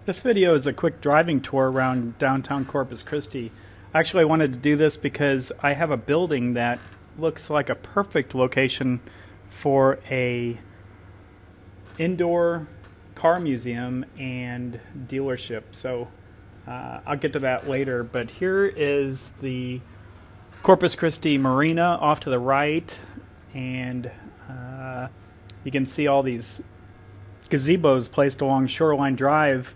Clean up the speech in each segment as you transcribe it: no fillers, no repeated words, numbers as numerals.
This video is a quick driving tour around downtown Corpus Christi. Actually, I wanted to do this because I have a building that looks like a perfect location for a indoor car museum and dealership. So I'll get to that later, but here is the Corpus Christi Marina off to the right, and you can see all these gazebos placed along Shoreline Drive,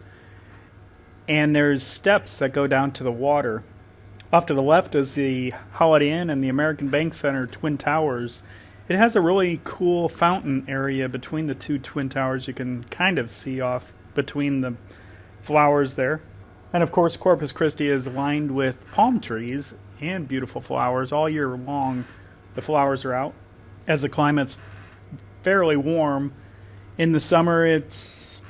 and there's steps that go down to the water. Off to the left is the Holiday Inn and the American Bank Center Twin Towers. It has a really cool fountain area between the two Twin Towers. You can kind of see off between the flowers there. And of course, Corpus Christi is lined with palm trees and beautiful flowers. All year long, the flowers are out. As the climate's fairly warm, in the summer it's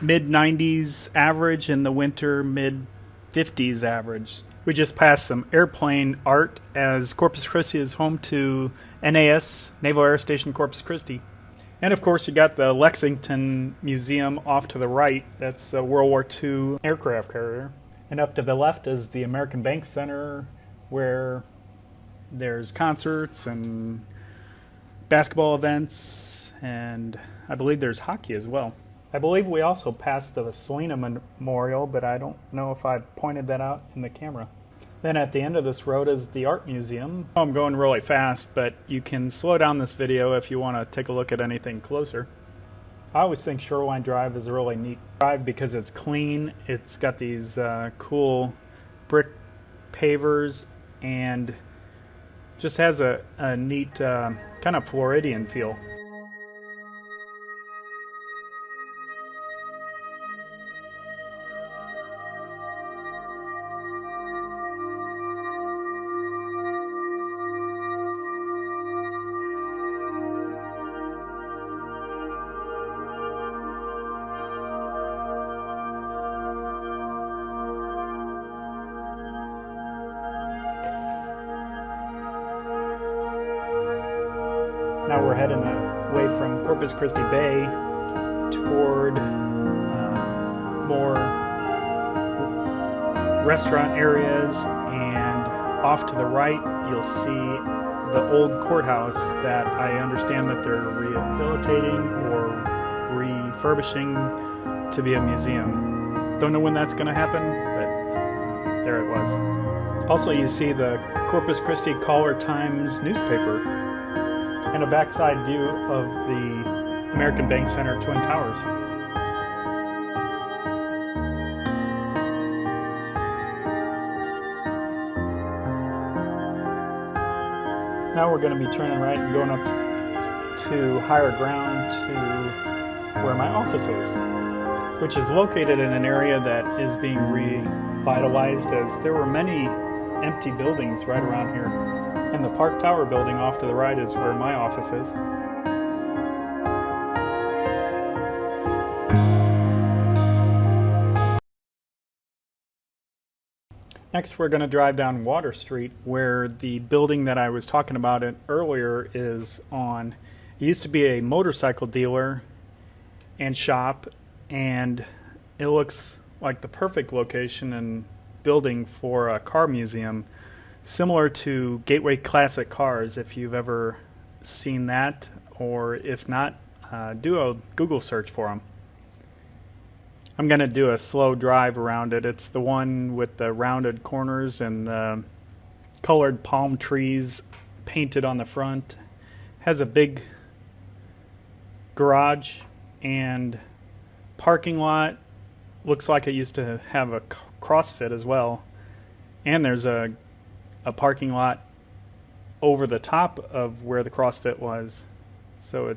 mid-90s average, in the winter mid-50s average. We just passed some airplane art, as Corpus Christi is home to NAS, Naval Air Station Corpus Christi. And of course you got the Lexington Museum off to the right. That's a World War II aircraft carrier. And up to the left is the American Bank Center, where there's concerts and basketball events, and I believe there's hockey as well. I believe we also passed the Selena Memorial, but I don't know if I pointed that out in the camera. Then at the end of this road is the Art Museum. I'm going really fast, but you can slow down this video if you want to take a look at anything closer. I always think Shoreline Drive is a really neat drive because it's clean. It's got these cool brick pavers and just has a neat kind of Floridian feel. Now we're heading away from Corpus Christi Bay toward more restaurant areas, and off to the right you'll see the old courthouse that I understand that they're rehabilitating or refurbishing to be a museum. Don't know when that's going to happen, but there it was. Also, you see the Corpus Christi Caller-Times newspaper and a backside view of the American Bank Center Twin Towers. Now we're going to be turning right and going up to higher ground to where my office is, which is located in an area that is being revitalized, as there were many empty buildings right around here. And the Park Tower building off to the right is where my office is. Next, we're going to drive down Water Street, where the building that I was talking about earlier is on. It used to be a motorcycle dealer and shop, and it looks like the perfect location and building for a car museum, similar to Gateway Classic Cars, if you've ever seen that, or if not, do a Google search for them. I'm going to do a slow drive around it. It's the one with the rounded corners and the colored palm trees painted on the front. Has a big garage and parking lot. Looks like it used to have a CrossFit as well. And there's a parking lot over the top of where the CrossFit was. So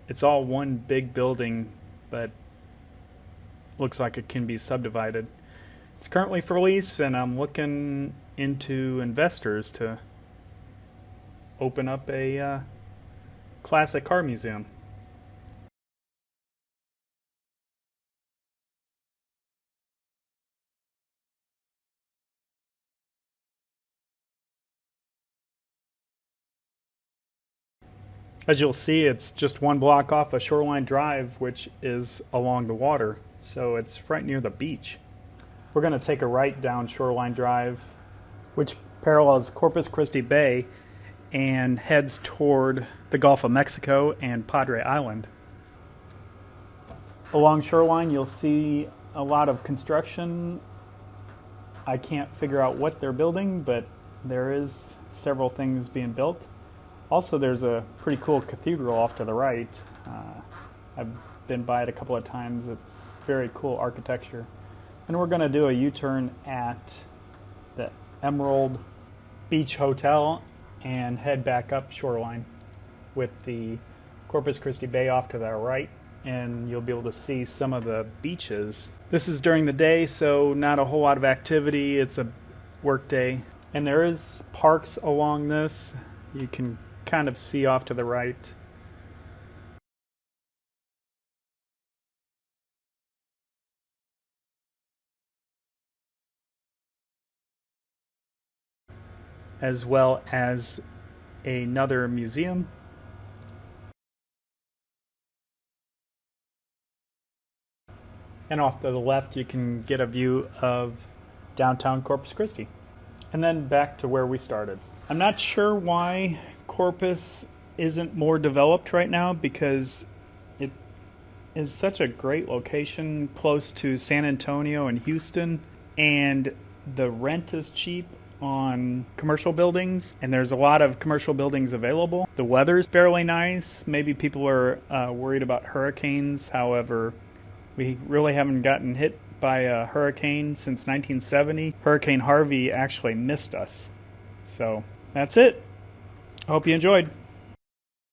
it's all one big building, but looks like it can be subdivided. It's currently for lease, and I'm looking into investors to open up a classic car museum. As you'll see, it's just one block off of Shoreline Drive, which is along the water. so it's right near the beach. We're going to take a right down Shoreline Drive, which parallels Corpus Christi Bay and heads toward the Gulf of Mexico and Padre Island. Along Shoreline, you'll see a lot of construction. I can't figure out what they're building, but there is several things being built. Also, there's a pretty cool cathedral off to the right. I've been by it a couple of times. It's very cool architecture. And we're going to do a U-turn at the Emerald Beach Hotel and head back up Shoreline with the Corpus Christi Bay off to the right, and you'll be able to see some of the beaches. This is during the day, so not a whole lot of activity. It's a work day. And there is parks along this. You can kind of see off to the right. As well as another museum. And off to the left, you can get a view of downtown Corpus Christi. And then back to where we started. I'm not sure why Corpus isn't more developed right now, because it is such a great location close to San Antonio and Houston, and the rent is cheap on commercial buildings, and there's a lot of commercial buildings available. The weather's fairly nice. Maybe people are worried about hurricanes. However, we really haven't gotten hit by a hurricane since 1970. Hurricane Harvey actually missed us. So that's it. I hope you enjoyed.